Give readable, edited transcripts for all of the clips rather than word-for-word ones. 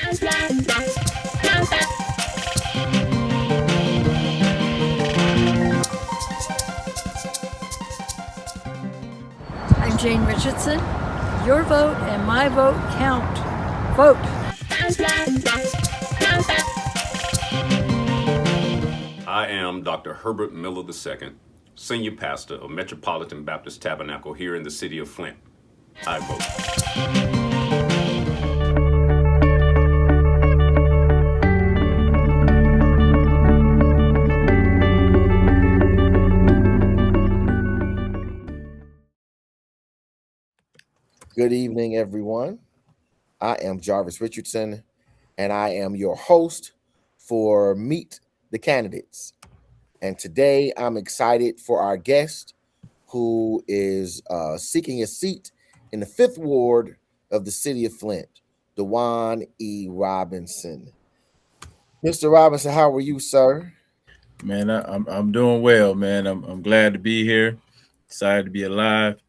I'm Jane Richardson. Your vote and my vote count. Vote. I am Dr. Herbert Miller II, Senior Pastor of Metropolitan Baptist Tabernacle here in the city of Flint. I vote. Good evening, everyone. I am Jarvis Richardson, and I am your host for Meet the Candidates. And today I'm excited for our guest who is seeking a seat in the 5th Ward of the city of Flint, DeWaun E. Robinson. Mr. Robinson, how are you, sir? Man, I'm doing well, man. I'm glad to be here. Excited to be alive.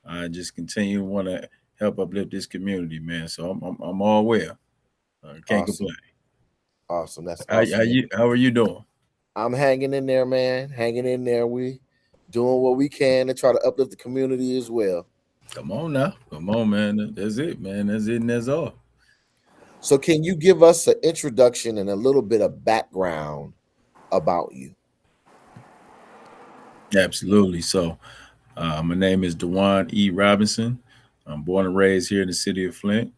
I just continue want to help uplift this community, man. So I'm all well. Can't complain. Awesome. That's awesome. How are you doing? I'm hanging in there, man. Hanging in there. We doing what we can to try to uplift the community as well. Come on now. Come on, man. That's it, man. That's it and that's all. So can you give us an introduction and a little bit of background about you? Absolutely. So my name is DeWaun E. Robinson. I'm born and raised here in the city of Flint.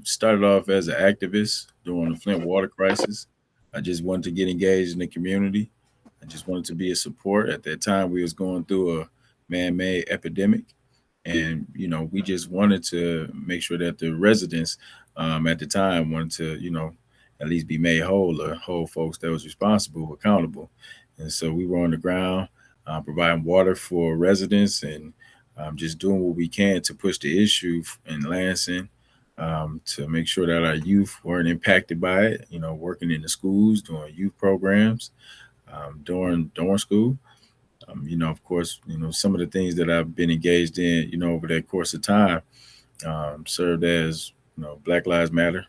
Started off as an activist during the Flint water crisis. I just wanted to get engaged in the community. I just wanted to be a support. At that time, we was going through a man-made epidemic. And, we just wanted to make sure that the residents at the time wanted to, at least be made whole or hold folks that was responsible, accountable. And so we were on the ground providing water for residents and just doing what we can to push the issue in Lansing to make sure that our youth weren't impacted by it, working in the schools, doing youth programs during school. Of course, some of the things that I've been engaged in, over that course of time, served as, Black Lives Matter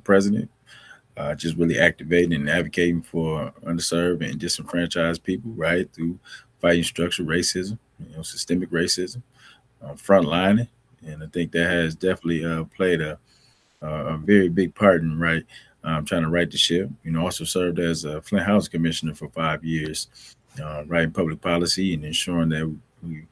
president, just really activating and advocating for underserved and disenfranchised people, right, through fighting structural racism, systemic racism, frontlining. And I think that has definitely played a very big part in trying to right the ship. Also served as a Flint Housing Commissioner for 5 years, writing public policy and ensuring that we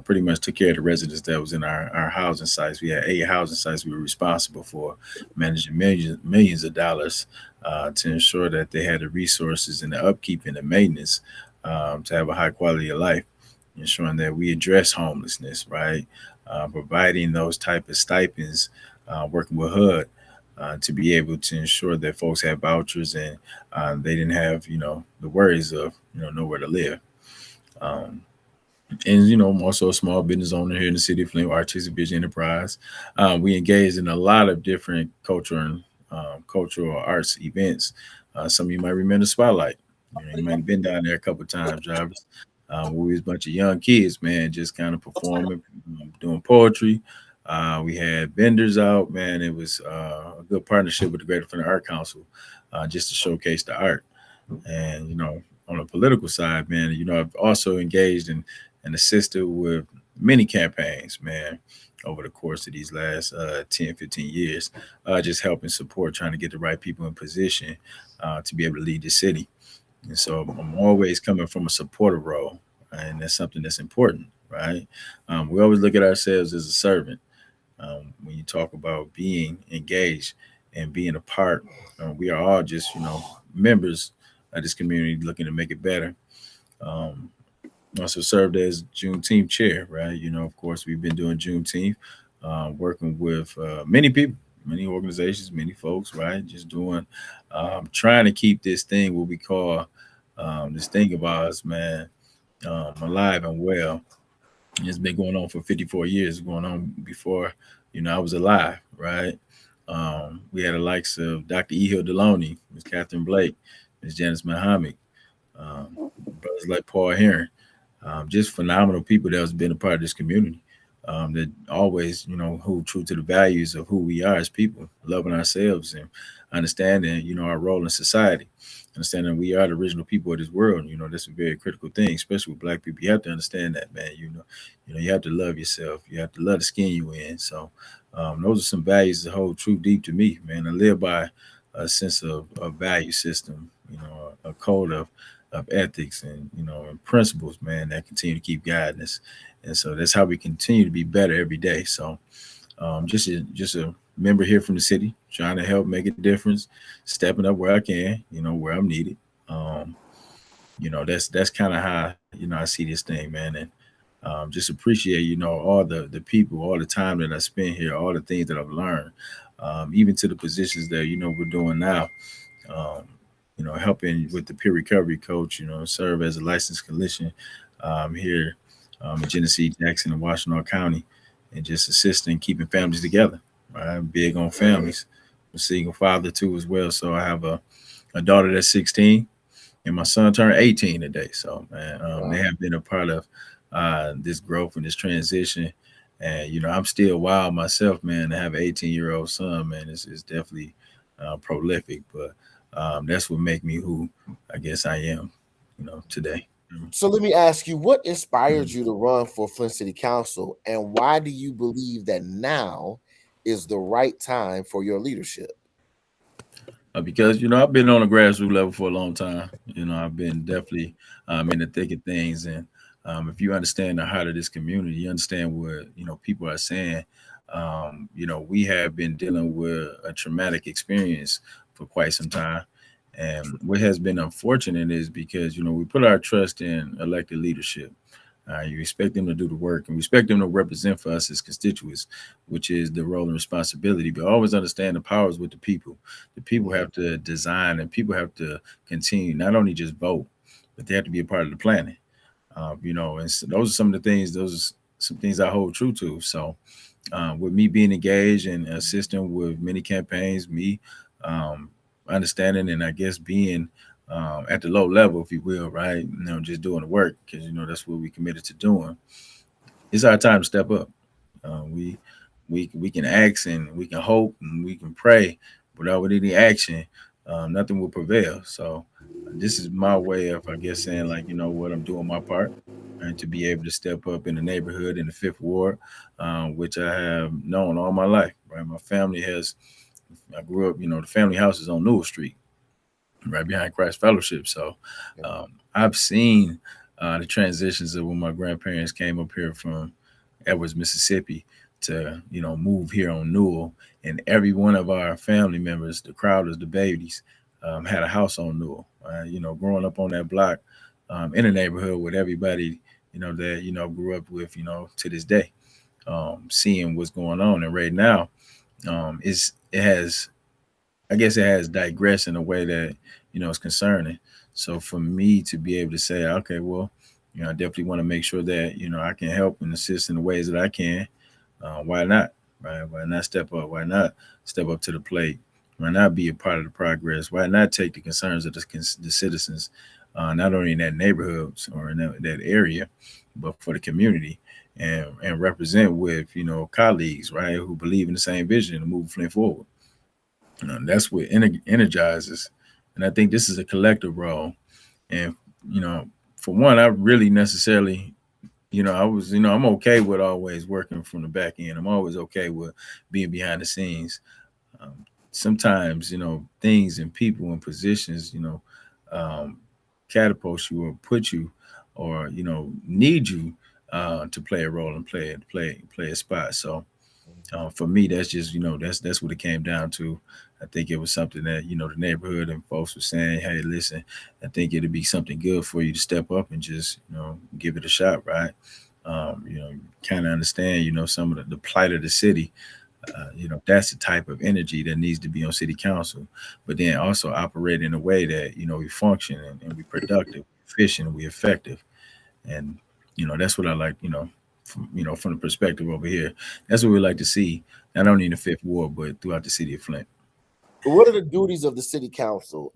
pretty much took care of the residents that was in our housing sites. We had 8 housing sites we were responsible for, managing millions of dollars to ensure that they had the resources and the upkeep and the maintenance to have a high quality of life, ensuring that we address homelessness, right? Providing those type of stipends, working with HUD to be able to ensure that folks have vouchers and they didn't have, the worries of, nowhere to live. And, I'm also a small business owner here in the city of Flint, Artistic Vision Enterprise. We engage in a lot of different cultural arts events. Some of you might remember Spotlight. You might have been down there a couple of times, Jarvis. We was a bunch of young kids, man, just kind of performing, doing poetry. We had vendors out, man. It was a good partnership with the Greater Flint Art Council just to showcase the art. And, on the political side, man, I've also engaged and assisted with many campaigns, man, over the course of these last 10, 15 years, just helping support, trying to get the right people in position to be able to lead the city. And so I'm always coming from a supportive role, and that's something that's important, right? We always look at ourselves as a servant. When you talk about being engaged and being a part, we are all just, members of this community looking to make it better. Also served as Juneteenth chair, right? Of course, we've been doing Juneteenth, working with many people, many organizations, many folks, right? Just doing, trying to keep this thing, what we call this thing of ours, man, alive and well. It's been going on for 54 years, going on before, I was alive, right? We had the likes of Dr. E. Hill Deloney, Ms. Catherine Blake, Ms. Janice Muhammad, brothers like Paul Heron, just phenomenal people that has been a part of this community. that always, hold true to the values of who we are as people, loving ourselves and understanding, our role in society, understanding we are the original people of this world. That's a very critical thing, especially with Black people. You have to understand that, man. You have to love yourself. You have to love the skin you in. So those are some values that hold true deep to me, man. I live by a sense of value system, a code of ethics and principles, man, that continue to keep guiding us. And so that's how we continue to be better every day. So just a member here from the city, trying to help make a difference, stepping up where I can, where I'm needed. Um, that's kind of how I see this thing, man. And just appreciate all the people, all the time that I spent here, all the things that I've learned, even to the positions that we're doing now. Um, helping with the peer recovery coach, serve as a licensed clinician here in Genesee, Jackson, and Washington County, and just assisting keeping families together. Right? I'm big on families. I'm a single father too as well. So I have a daughter that's 16, and my son turned 18 today. So man, they have been a part of this growth and this transition. And I'm still wild myself, man. To have an 18-year-old son, man, is definitely prolific. But that's what make me who I guess I am, today. So let me ask you, what inspired you to run for Flint City Council, and why do you believe that now is the right time for your leadership? Because I've been on a grassroots level for a long time. I've been definitely in the thick of things, and if you understand the heart of this community, you understand what people are saying. We have been dealing with a traumatic experience for quite some time, and what has been unfortunate is because we put our trust in elected leadership. You expect them to do the work, and we expect them to represent for us as constituents, which is the role and responsibility. But always understand the powers with the people. The people have to design, and people have to continue, not only just vote, but they have to be a part of the planning. And so those are some of the things. Those are some things I hold true to. So, with me being engaged and assisting with many campaigns, me um, understanding and I guess being at the low level, if you will, right? Just doing the work because that's what we committed to doing. It's our time to step up. We can ask and we can hope and we can pray, without any action, nothing will prevail. So this is my way of, I guess, saying like, what, I'm doing my part and to be able to step up in the neighborhood in the Fifth Ward, which I have known all my life. Right, my family has. I grew up, the family house is on Newell Street, right behind Christ Fellowship. So I've seen the transitions of when my grandparents came up here from Edwards, Mississippi, to move here on Newell, and every one of our family members, the Crowders, the Babies, had a house on Newell. Growing up on that block in a neighborhood with everybody that grew up with to this day, seeing what's going on, and right now it has, I guess, it has digressed in a way that is concerning. So for me to be able to say, okay, well, I definitely want to make sure that I can help and assist in the ways that I can. Why not? Right? Why not step up? Why not step up to the plate? Why not be a part of the progress? Why not take the concerns of the citizens, not only in that neighborhood or in that area, but for the community, and represent with colleagues, right, who believe in the same vision to move Flint forward. That's what energizes, and I think this is a collective role. And for one, I really necessarily, I'm okay with always working from the back end. I'm always okay with being behind the scenes. Sometimes, things and people and positions, um, catapult you or put you or, need you to play a role and play a spot. So for me, that's just, that's what it came down to. I think it was something that, the neighborhood and folks were saying, hey, listen, I think it'd be something good for you to step up and just, give it a shot, right? Kind of understand, some of the plight of the city. That's the type of energy that needs to be on city council, but then also operate in a way that, we function and we productive, efficient, and we effective. And, that's what I like, from the perspective over here. That's what we like to see, not only in the Fifth Ward, but throughout the city of Flint. What are the duties of the city council?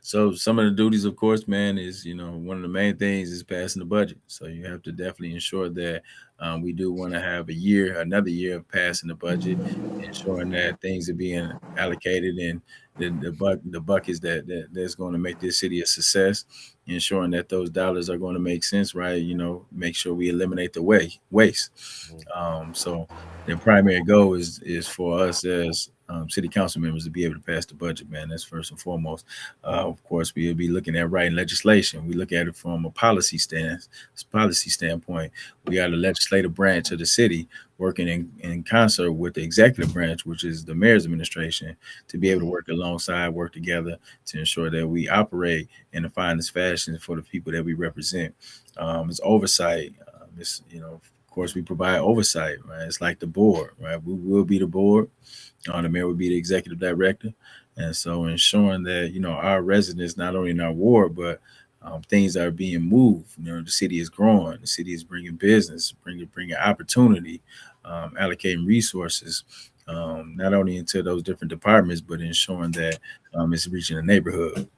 So some of the duties, of course, man, is, one of the main things is passing the budget. So you have to definitely ensure that We do want to have another year of passing the budget, ensuring that things are being allocated and the buckets that's going to make this city a success, ensuring that those dollars are going to make sense, right? Make sure we eliminate the waste. So the primary goal is for us as city council members to be able to pass the budget, man. That's first and foremost. Of course, we'll be looking at writing legislation. We look at it from a policy standpoint. We are the legislative branch of the city, working in concert with the executive branch, which is the mayor's administration, to be able to work together to ensure that we operate in the finest fashion for the people that we represent. It's oversight. Of course, we provide oversight, right? It's like the board, right? We will be the board. The mayor would be the executive director. And so ensuring that, our residents, not only in our ward, but things are being moved. The city is growing. The city is bringing business, bringing opportunity, allocating resources, not only into those different departments, but ensuring that it's reaching the neighborhood.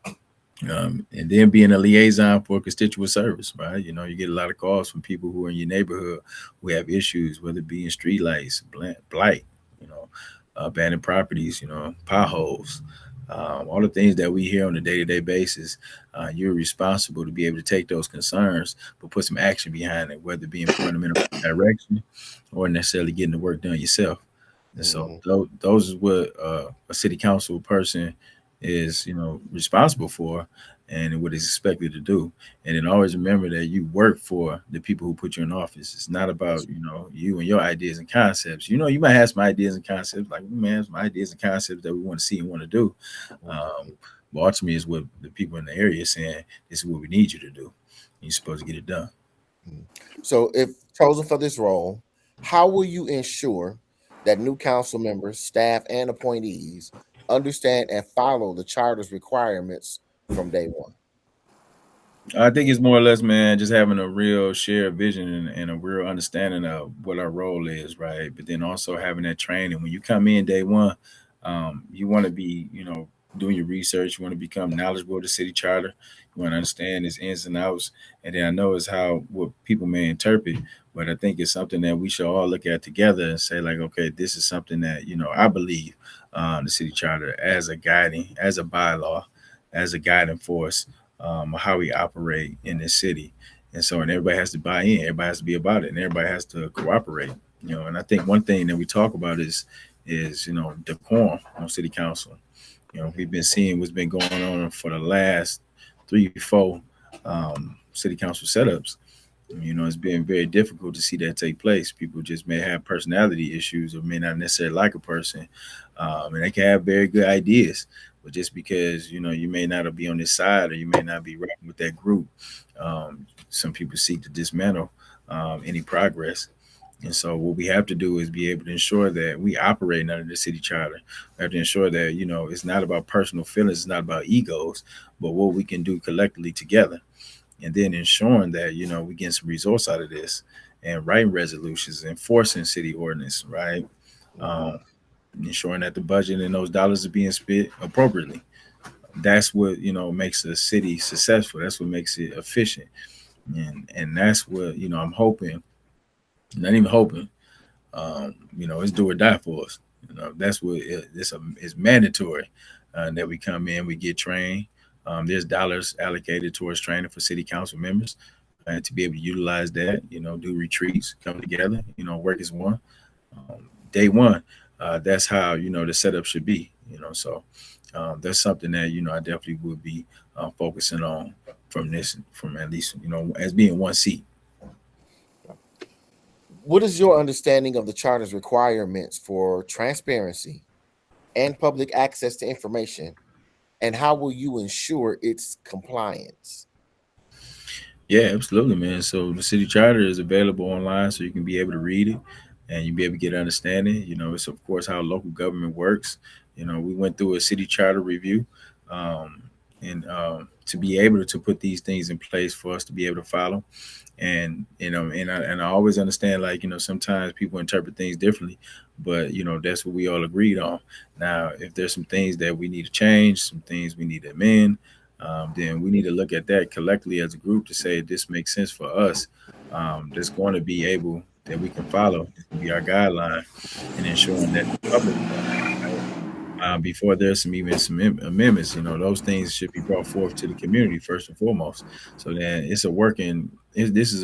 And then being a liaison for constituent service, right? You get a lot of calls from people who are in your neighborhood who have issues, whether it be in streetlights, blight, abandoned properties, potholes, all the things that we hear on a day-to-day basis. You're responsible to be able to take those concerns, but put some action behind it, whether it be in point them in the right direction or necessarily getting the work done yourself. And so those is what a city council person is, responsible for and what is expected to do. And then always remember that you work for the people who put you in office. It's not about, you and your ideas and concepts. You might have some ideas and concepts, like we may have some ideas and concepts that we want to see and want to do. But ultimately is what the people in the area are saying, this is what we need you to do. You're supposed to get it done. So if chosen for this role, how will you ensure that new council members, staff, and appointees understand and follow the charter's requirements from day one? I think it's more or less, man, just having a real shared vision and a real understanding of what our role is, right? But then also having that training. When you come in day one, you want to be, doing your research. You want to become knowledgeable of the city charter. You want to understand its ins and outs. And then I know it's what people may interpret, but I think it's something that we should all look at together and say, like, okay, this is something that, I believe the city charter as a bylaw, as a guiding force, how we operate in this city. And everybody has to buy in, everybody has to be about it, and everybody has to cooperate. And I think one thing that we talk about is decorum on city council. We've been seeing what's been going on for the last 3-4 city council setups. It's been very difficult to see that take place. People just may have personality issues or may not necessarily like a person. And they can have very good ideas, but just because, you may not be on this side or you may not be rocking with that group, some people seek to dismantle any progress. And so what we have to do is be able to ensure that we operate under the city charter. We have to ensure that, it's not about personal feelings, it's not about egos, but what we can do collectively together. And then ensuring that, we get some resource out of this and writing resolutions, enforcing city ordinance, right? Ensuring that the budget and those dollars are being spent appropriately. That's what, makes a city successful. That's what makes it efficient. And that's what, I'm hoping, not even hoping, it's do or die for us. That's what it's mandatory that we come in, we get trained. There's dollars allocated towards training for city council members and to be able to utilize that, do retreats, come together, work as one. Day one, that's how, the setup should be, so that's something that, I definitely would be focusing on from at least, as being one seat. What is your understanding of the charter's requirements for transparency and public access to information, and how will you ensure its compliance? Yeah, absolutely, man. So the city charter is available online, so you can be able to read it and you'll be able to get understanding. It's of course how local government works. We went through a city charter review, and to be able to put these things in place for us to be able to follow. And I always understand, like, sometimes people interpret things differently, but that's what we all agreed on. Now, if there's some things that we need to change, some things we need to amend, then we need to look at that collectively as a group to say this makes sense for us. That's going to be able that we can follow. This can be our guideline in ensuring that the public before there's some amendments, those things should be brought forth to the community first and foremost. So then this is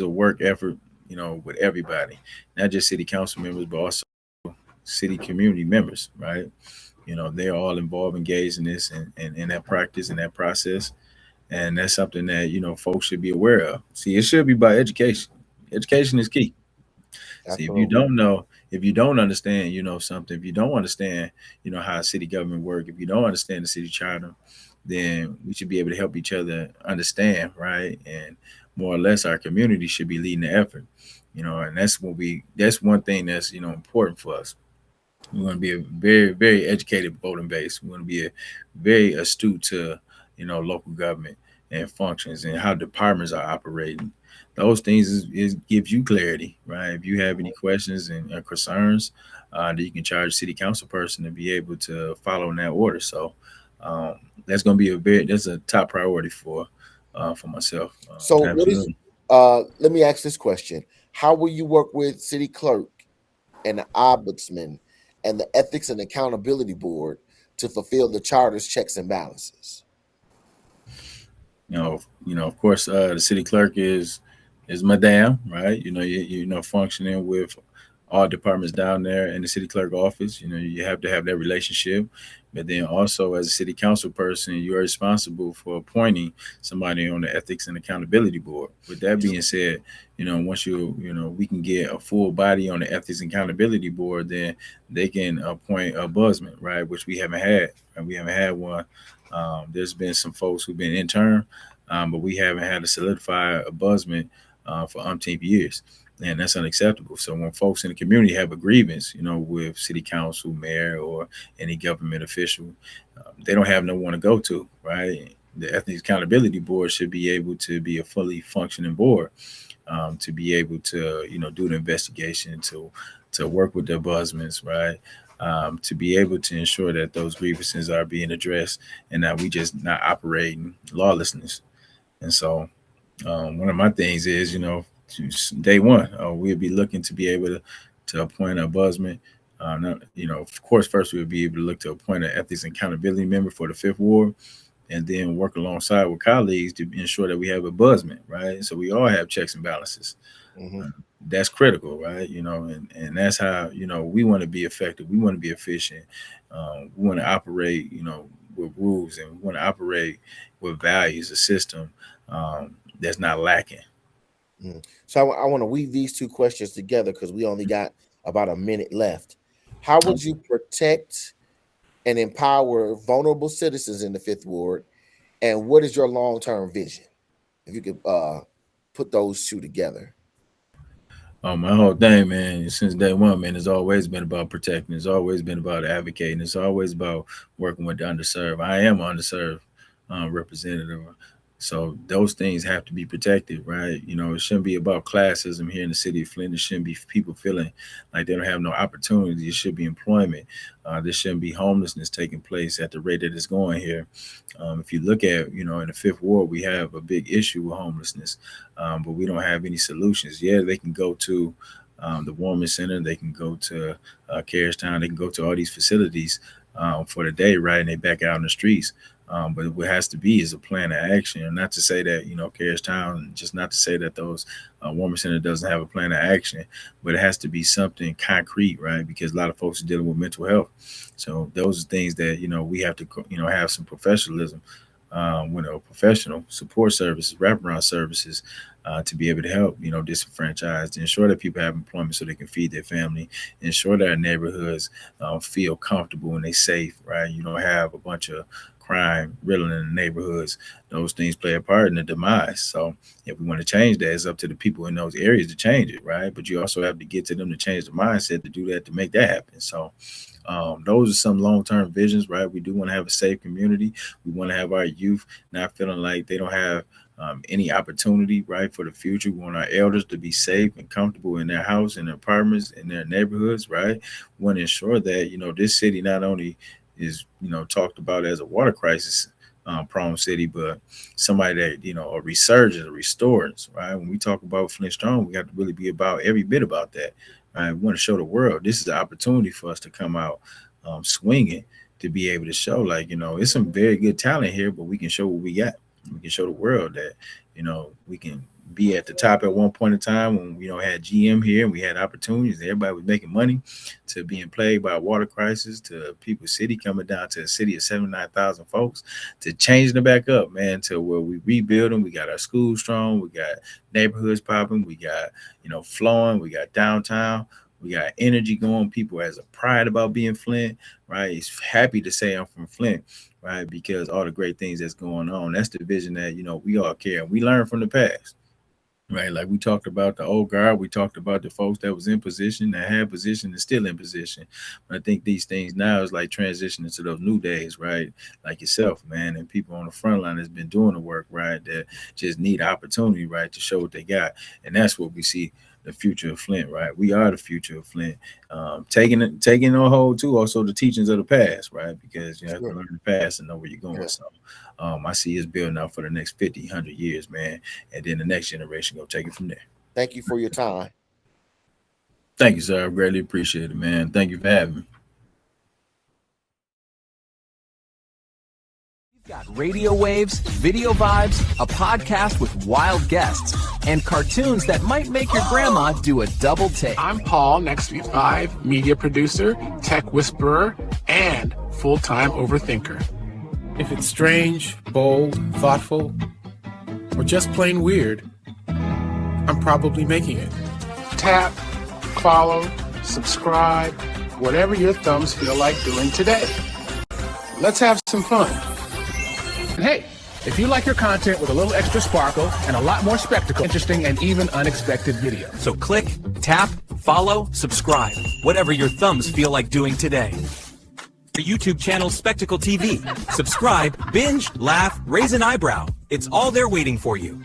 a work effort, with everybody, not just city council members, but also city community members, right? They're all involved, engaged in this and in that practice and that process. And that's something that, folks should be aware of. See, it should be about education. Education is key. See, Absolutely. if you don't understand, something, if you don't understand, how city government work, if you don't understand the city charter, then we should be able to help each other understand, right? And more or less, our community should be leading the effort, and that's one thing that's important for us. We want to be a very, very educated voting base. We want to be a very astute to, local government and functions and how departments are operating. Those things is gives you clarity, right? If you have any questions and concerns, that you can charge a city council person to be able to follow in that order. So that's going to be that's a top priority for myself. So what is Absolutely. let me ask this question. How will you work with city clerk and the ombudsman and the ethics and accountability board to fulfill the charter's checks and balances? Of course, the city clerk is Madame, right? Functioning with all departments down there in the city clerk office. You have to have that relationship. But then also, as a city council person, you are responsible for appointing somebody on the ethics and accountability board. With that being said, once we can get a full body on the ethics and accountability board, then they can appoint a buzzman, right? Which we haven't had. And we haven't had one. There's been some folks who've been intern, but we haven't had to solidify a buzzman for umpteen years. And that's unacceptable. So when folks in the community have a grievance, with city council, mayor, or any government official, they don't have no one to go to, right? The Ethics Accountability Board should be able to be a fully functioning board, to be able to, do the investigation, to work with the ombudsmen, right? To be able to ensure that those grievances are being addressed and that we just not operating lawlessness. And so one of my things is, day one, we'll be looking to be able to appoint a ombudsman. Of course, first we'll be able to look to appoint an ethics and accountability member for the Fifth Ward, and then work alongside with colleagues to ensure that we have a ombudsman, right? So we all have checks and balances. Mhm. That's critical, right? And that's how, we want to be effective. We want to be efficient. We want to operate, with rules, and we want to operate with values, a system that's not lacking. So I want to weave these two questions together because we only got about a minute left. How would you protect and empower vulnerable citizens in the Fifth Ward, and what is your long-term vision? If you could put those two together. My whole thing, man, since day one, man, it's always been about protecting. It's always been about advocating. It's always about working with the underserved. I am an underserved representative. So those things have to be protected, right? It shouldn't be about classism here in the city of Flint. It shouldn't be people feeling like they don't have no opportunity. It should be employment. There shouldn't be homelessness taking place at the rate that it's going here. If you look at, in the Fifth Ward, we have a big issue with homelessness, but we don't have any solutions. Yeah, they can go to the Warming Center. They can go to Carriagetown. They can go to all these facilities for the day, right? And they back out in the streets. But what has to be is a plan of action. And not to say that, Carriagetown, just not to say that those Warming Center doesn't have a plan of action, but it has to be something concrete, right? Because a lot of folks are dealing with mental health. So those are things that, we have to, have some professionalism, professional support services, wraparound services, to be able to help, disenfranchised, ensure that people have employment so they can feed their family, ensure that our neighborhoods feel comfortable and they safe, right? You don't have a bunch of crime riddling in the neighborhoods. Those things play a part in the demise. So if we want to change that, it's up to the people in those areas to change it, right? But you also have to get to them to change the mindset to do that, to make that happen. So those are some long-term visions, right? We do want to have a safe community. We want to have our youth not feeling like they don't have any opportunity, right, for the future. We want our elders to be safe and comfortable in their house, in their apartments, in their neighborhoods, right? We want to ensure that, this city not only is, talked about as a water crisis Prom City, but somebody that, a resurgence, a restorance, right? When we talk about Flint Strong, we got to really be about every bit about that, right? We want to show the world this is an opportunity for us to come out swinging, to be able to show, like, it's some very good talent here, but we can show what we got. We can show the world that, we can be at the top at one point in time when we had GM here and we had opportunities. Everybody was making money, to being plagued by a water crisis, to People City coming down to a city of 79,000 folks, to changing it back up, man, to where we rebuilding. We got our schools strong. We got neighborhoods popping. We got, flowing. We got downtown. We got energy going. People has a pride about being Flint, right? He's happy to say I'm from Flint, right? Because all the great things that's going on. That's the vision that, we all care. And we learn from the past. Right, like we talked about the old guard, we talked about the folks that was in position, that had position, and still in position. But I think these things now is like transitioning to those new days, right? Like yourself, man, and people on the front line has been doing the work, right? That just need opportunity, right, to show what they got, and that's what we see. The future of Flint, right? We are the future of Flint. Taking on hold too, also the teachings of the past, right? Because you have to learn the past and know where you're going. Yeah. So I see us building out for the next 50, 100 years, man. And then the next generation go take it from there. Thank you for your time. Thank you, sir. I greatly appreciate it, man. Thank you for having me. Got radio waves, video vibes, a podcast with wild guests, and cartoons that might make your grandma do a double take. I'm Paul, Next 5 media producer, tech whisperer, and full-time overthinker. If it's strange, bold, thoughtful, or just plain weird, I'm probably making it. Tap, follow, subscribe, whatever your thumbs feel like doing today. Let's have some fun. And hey, if you like your content with a little extra sparkle and a lot more spectacle, interesting and even unexpected video. So click, tap, follow, subscribe, whatever your thumbs feel like doing today. The YouTube channel Spectacle TV. Subscribe, binge, laugh, raise an eyebrow. It's all there waiting for you.